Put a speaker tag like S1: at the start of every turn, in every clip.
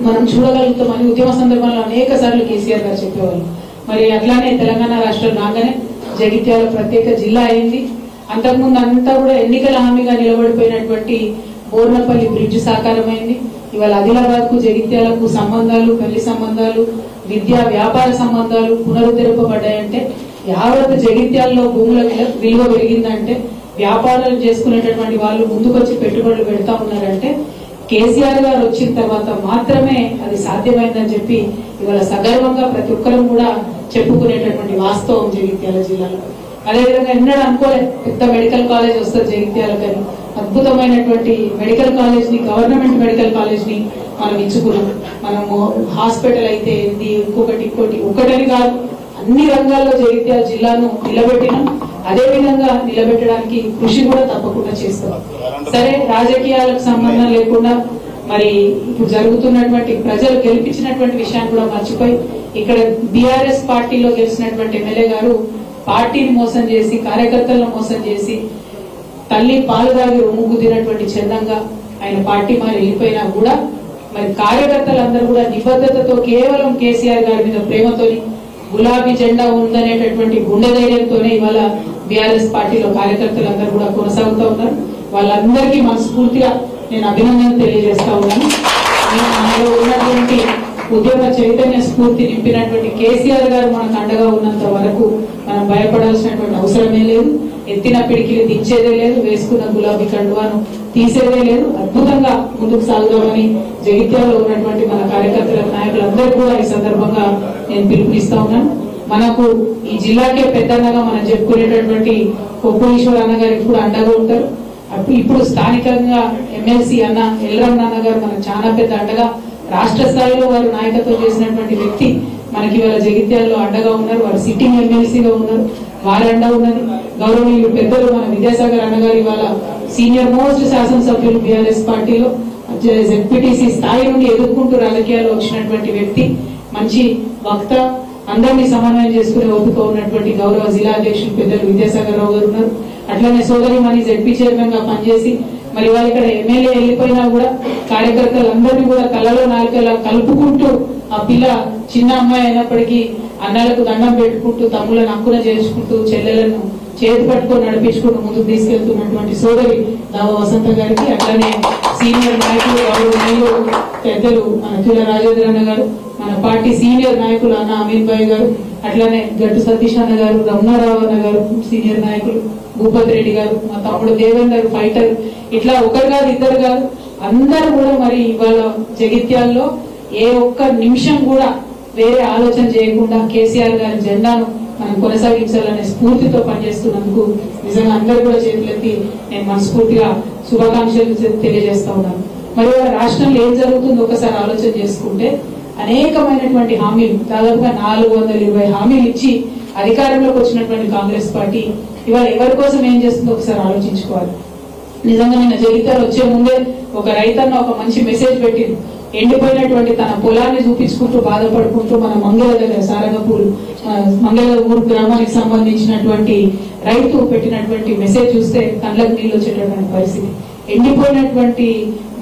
S1: మనం చూడగలుగుతామని ఉద్యమ సందర్భంలో అనేక సార్లు కేసీఆర్ గారు చెప్పేవాళ్ళు. మరి అట్లానే తెలంగాణ రాష్ట్రం రాగానే జగిత్యాల ప్రత్యేక జిల్లా అయింది. అంతకుముందు అంతా కూడా ఎన్నికల హామీగా నిలబడిపోయినటువంటి బోర్నపల్లి బ్రిడ్జ్ సాకారమైంది. ఇవాళ ఆదిలాబాద్ కు జగిత్యాలకు సంబంధాలు, పెళ్లి సంబంధాలు, విద్యా వ్యాపార సంబంధాలు పునరుద్ధరింపబడ్డాయంటే యావత్ జగిత్యాలలో భూముల విలువ పెరిగిందంటే, వ్యాపారాలు చేసుకునేటటువంటి వాళ్ళు ముందుకొచ్చి పెట్టుబడులు పెడతా ఉన్నారంటే కేసీఆర్ గారు వచ్చిన తర్వాత మాత్రమే అది సాధ్యమైందని చెప్పి ఇవాళ సగర్వంగా ప్రతి ఒక్కరం కూడా చెప్పుకునేటటువంటి వాస్తవం జగిత్యాల జిల్లాలో. అదేవిధంగా ఎన్నడూ అనుకోలేదు పెద్ద మెడికల్ కాలేజ్ వస్తుంది జగిత్యాలకని. అద్భుతమైనటువంటి మెడికల్ కాలేజ్ ని, గవర్నమెంట్ మెడికల్ కాలేజ్ ని మనం ఇచ్చుకున్నాం. మనము హాస్పిటల్ అయితే ఇంకొకటి ఒకటని కాదు, అన్ని రంగాల్లో జగిత్యాల జిల్లాను నిలబెట్టినాం. అదే విధంగా నిలబెట్టడానికి కృషి కూడా తప్పకుండా చేస్తాం. సరే, రాజకీయాలకు సంబంధం లేకుండా మరి ఇప్పుడు జరుగుతున్నటువంటి ప్రజలు గెలిపించినటువంటి విషయాన్ని కూడా మర్చిపోయి ఇక్కడ బీఆర్ఎస్ పార్టీలో గెలిచినటువంటి ఎమ్మెల్యే గారు పార్టీని మోసం చేసి, కార్యకర్తలను మోసం చేసి, తల్లి పాలు తాగి రొమ్ము తినటువంటి చందంగా ఆయన పార్టీ మారి వెళ్ళిపోయినా కూడా మరి కార్యకర్తలందరూ కూడా నిబద్ధతతో కేవలం కేసీఆర్ గారి మీద ప్రేమతోని, గులాబీ జెండా ఉందనేటటువంటి గుండె ధైర్యంతోనే ఇవాళ బీఆర్ఎస్ పార్టీలో కార్యకర్తలందరూ కూడా కొనసాగుతూ ఉన్నారు. వాళ్ళందరికీ మనస్ఫూర్తిగా నేను అభినందనలు తెలియజేస్తా ఉన్నాను. మనలో ఉన్నటువంటి ఉద్యమ చైతన్య స్ఫూర్తి నింపినటువంటి కేసీఆర్ గారు మనకు అండగా ఉన్నంత వరకు మనం భయపడాల్సినటువంటి అవసరమే లేదు. ఎత్తిన పిడికిలు దించేదే లేదు, వేసుకున్న గులాబీ కండువాను తీసేదే లేదు. అద్భుతంగా ముందుకు సాగుదామని జగిత్యాలలో ఉన్నటువంటి మన కార్యకర్తల నాయకులందరూ కూడా ఈ సందర్భంగా నేను పిలుపునిస్తా ఉన్నాను. మనకు ఈ జిల్లాకే పెద్దన్నగా మనం చెప్పుకునేటటువంటి కొప్పు ఈశ్వర్ అన్న గారికి కూడా అండగా ఉంటారు. ఇప్పుడు స్థానికంగా ఎమ్మెల్సీ అన్న ఎల్రమణ అన్న గారు మనకు చాలా పెద్ద అండగా, రాష్ట్ర స్థాయిలో వారు నాయకత్వం చేసినటువంటి వ్యక్తి మనకి ఇవాళ జగిత్యాలలో అండగా ఉన్నారు. వారు సిట్టింగ్ ఎమ్మెల్సీగా ఉన్నారు, వారి అండగా ఉన్నది. గౌరవనీయులు పెద్దలు మన విద్యాసాగర్ అన్నగారు ఇవాళ సీనియర్ మోస్ట్ శాసనసభ్యులు బీఆర్ఎస్ పార్టీలో జెడ్పీటీసీ స్థాయి నుండి ఎదుర్కొంటూ రాజకీయాల్లో వచ్చినటువంటి వ్యక్తి, మంచి వక్త, అందరినీ సమన్వయం చేసుకునే ఓపిక ఉన్నటువంటి గౌరవ జిల్లా అధ్యక్షులు పెద్దలు విద్యాసాగర్ రావు గారు ఉన్నారు. అట్లనే సోదరి మణి జెడ్పీ చైర్మన్ గా పనిచేసి మరి వాళ్ళు ఇక్కడ ఎమ్మెల్యే వెళ్ళిపోయినా కూడా కార్యకర్తలందరినీ కూడా కళ్ళలో నాలుకలా కలుపుకుంటూ, ఆ పిల్ల చిన్న అమ్మాయి అయినప్పటికీ అన్నలకు దండం పెట్టుకుంటూ, తమ్ములను హక్కున చేర్చుకుంటూ, చెల్లెలను చేతి పట్టుకొని నడిపించుకుంటూ ముందుకు తీసుకెళ్తున్నటువంటి సోదరి దావ వసంత గారికి, అట్లానే సీనియర్ నాయకులు గౌరవనీయులు పెద్దలు మన తుల రాజేంద్ర అన్న గారు, మన పార్టీ సీనియర్ నాయకులు అన్న అమీన్ భాయ్ గారు, అట్లానే గట్టు సతీష్ అన్న గారు, రమణారావు అన్న గారు సీనియర్ నాయకులు, భూపతి రెడ్డి గారు, మా తమ్ముడు దేవేందర్ ఫైటర్, ఇట్లా ఒకరు కాదు ఇద్దరు కాదు అందరూ కూడా మరి ఇవాళ జగిత్యాల్లో ఏ ఒక్క నిమిషం కూడా వేరే ఆలోచన చేయకుండా కేసీఆర్ గారి జెండాను మనం కొనసాగించాలనే స్ఫూర్తితో పనిచేస్తున్నందుకు నిజంగా అందరూ కూడా చేతులెత్తి నేను మనస్ఫూర్తిగా శుభాకాంక్షలు తెలియజేస్తా ఉన్నాను. మరి రాష్ట్రంలో ఏం జరుగుతుందో ఒకసారి ఆలోచన చేసుకుంటే అనేకమైనటువంటి హామీలు, దాదాపుగా 420 హామీలు ఇచ్చి అధికారంలోకి వచ్చినటువంటి కాంగ్రెస్ పార్టీ ఇవాళ ఎవరి కోసం ఏం చేస్తుందో ఒకసారి ఆలోచించుకోవాలి. నిజంగా నిన్న జగిత్యాల వచ్చే ముందే ఒక రైతన్న ఒక మంచి మెసేజ్ పెట్టింది. ఎండిపోయినటువంటి తన పొలాన్ని చూపించుకుంటూ బాధపడుకుంటూ మన మంగళ దగ్గర సారంగపూర్ మంగళ ఊరు గ్రామానికి సంబంధించినటువంటి రైతు పెట్టినటువంటి మెసేజ్ చూస్తే కళ్ళకు నీళ్ళు వచ్చేటటువంటి పరిస్థితి. ఎండిపోయినటువంటి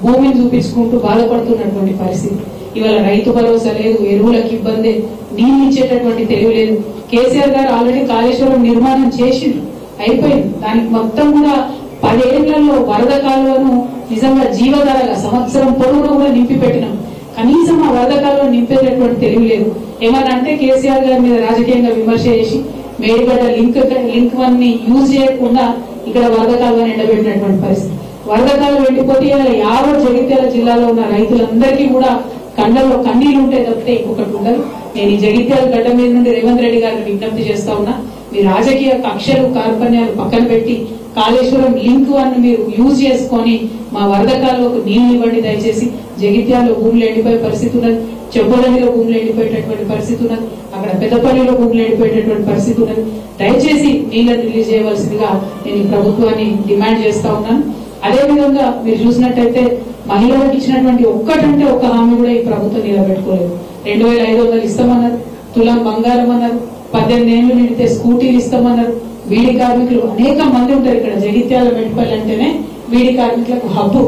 S1: భూమిని చూపించుకుంటూ బాధపడుతున్నటువంటి పరిస్థితి. ఇవాళ రైతు భరోసా లేదు, ఎరువులకు ఇబ్బంది, నీళ్లు ఇచ్చేటటువంటి తెలివి లేదు. కేసీఆర్ గారు ఆల్రెడీ కాళేశ్వరం నిర్మాణం చేసిండ్రు, అయిపోయింది. దానికి మొత్తం కూడా 10 ఏళ్లలో వరద కాలువను నిజంగా జీవధారగా సంవత్సరం పొడవునా కూడా నింపి పెట్టినాం. కనీసం ఆ వరద కాలువను నింపేటటువంటి తెలివి లేదు. ఏమన్నా అంటే కేసీఆర్ గారి మీద రాజకీయంగా విమర్శ చేసి మేడిగడ్డ లింక్ 1 ని యూజ్ చేయకుండా ఇక్కడ వరద కాలువను ఎండబెట్టినటువంటి పరిస్థితి. వరద కాలువ ఎండిపోతే యావత్ జగిత్యాల జిల్లాలో ఉన్న రైతులందరికీ కూడా కళ్ళల్లో కన్నీళ్లు ఉంటే తప్పితే ఇంకొకటి ఉండదు. నేను ఈ జగిత్యాల గడ్డ మీద నుండి రేవంత్ రెడ్డి గారిని విజ్ఞప్తి చేస్తా ఉన్నా, మీ రాజకీయ కక్షలు కార్పణ్యాలు పక్కన పెట్టి కాళేశ్వరం లింక్ 1 మీరు యూజ్ చేసుకొని మా వరద కాలువకు నీళ్లు ఇవ్వండి దయచేసి. జగిత్యాలలో భూములు ఎండిపోయే పరిస్థితి ఉన్నది, చెబ్బోడమిలో భూములు ఎండిపోయేటటువంటి పరిస్థితి ఉన్నది, అక్కడ పెద్దపల్లిలో భూములు ఎండిపోయేటటువంటి పరిస్థితి ఉన్నది. దయచేసి నీళ్లను రిలీజ్ చేయవలసిందిగా నేను ఈ ప్రభుత్వాన్ని డిమాండ్ చేస్తా ఉన్నాను. అదేవిధంగా మీరు చూసినట్టయితే మహిళలకు ఇచ్చినటువంటి ఒక్కటంటే ఒక్క హామీ కూడా ఈ ప్రభుత్వం నిలబెట్టుకోలేదు. 2500 ఇస్తామన్నారు, తులం బంగారం అన్నారు, 18 ఏళ్లు నిండితే స్కూటీలు ఇస్తామన్నారు. వీడి కార్మికులు అనేక మంది ఉంటారు ఇక్కడ జగిత్యాల మెట్పల్లి అంటేనే వీడి కార్మికులకు హబ్బు.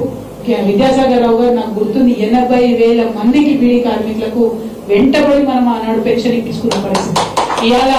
S1: విద్యాసాగర్ రావు గారు నాకు గుర్తుంది 80,000 మందికి బీడీ కార్మికులకు వెంటబడి మనం ఆనాడు పెన్షన్ ఇప్పించుకున్న పరిస్థితి. ఇవాళ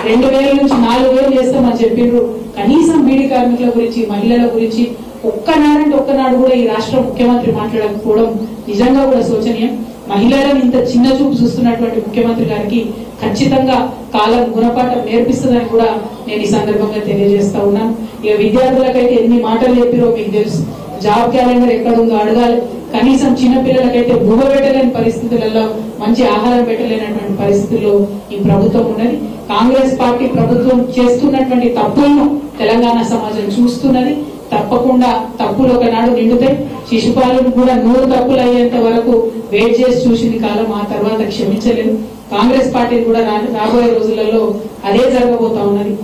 S1: 2,000 నుంచి 4,000 చేస్తామని చెప్పిండ్రు. కనీసం బీడీ కార్మికుల గురించి, మహిళల గురించి ఒక్కనాడు కూడా ఈ రాష్ట్ర ముఖ్యమంత్రి మాట్లాడకపోవడం నిజంగా కూడా శోచనీయం. మహిళలను ఇంత చిన్న చూపు చూస్తున్నటువంటి ముఖ్యమంత్రి గారికి ఖచ్చితంగా కాలం గుణపాఠం నేర్పిస్తుందని కూడా నేను ఈ సందర్భంగా తెలియజేస్తా ఉన్నాను. ఇక విద్యార్థులకైతే ఎన్ని మాటలు చెప్పిరో మీకు తెలుసు. జాబ్ క్యాలెండర్ ఎక్కడుందో అడగాలి. కనీసం చిన్న పిల్లలకైతే భూమ పెట్టలేని పరిస్థితులలో, మంచి ఆహారం పెట్టలేనటువంటి పరిస్థితుల్లో ఈ ప్రభుత్వం ఉన్నది. కాంగ్రెస్ పార్టీ ప్రభుత్వం చేస్తున్నటువంటి తప్పులను తెలంగాణ సమాజం చూస్తున్నది. తప్పకుండా తప్పులు ఒకనాడు నిండుతాయి. శిశుపాలను కూడా 100 తప్పులు అయ్యేంత వరకు వెయిట్ చేసి చూసింది కాలం. ఆ తర్వాత క్షమించలేదు. కాంగ్రెస్ పార్టీ కూడా రాబోయే రోజులలో అదే జరగబోతా ఉన్నది.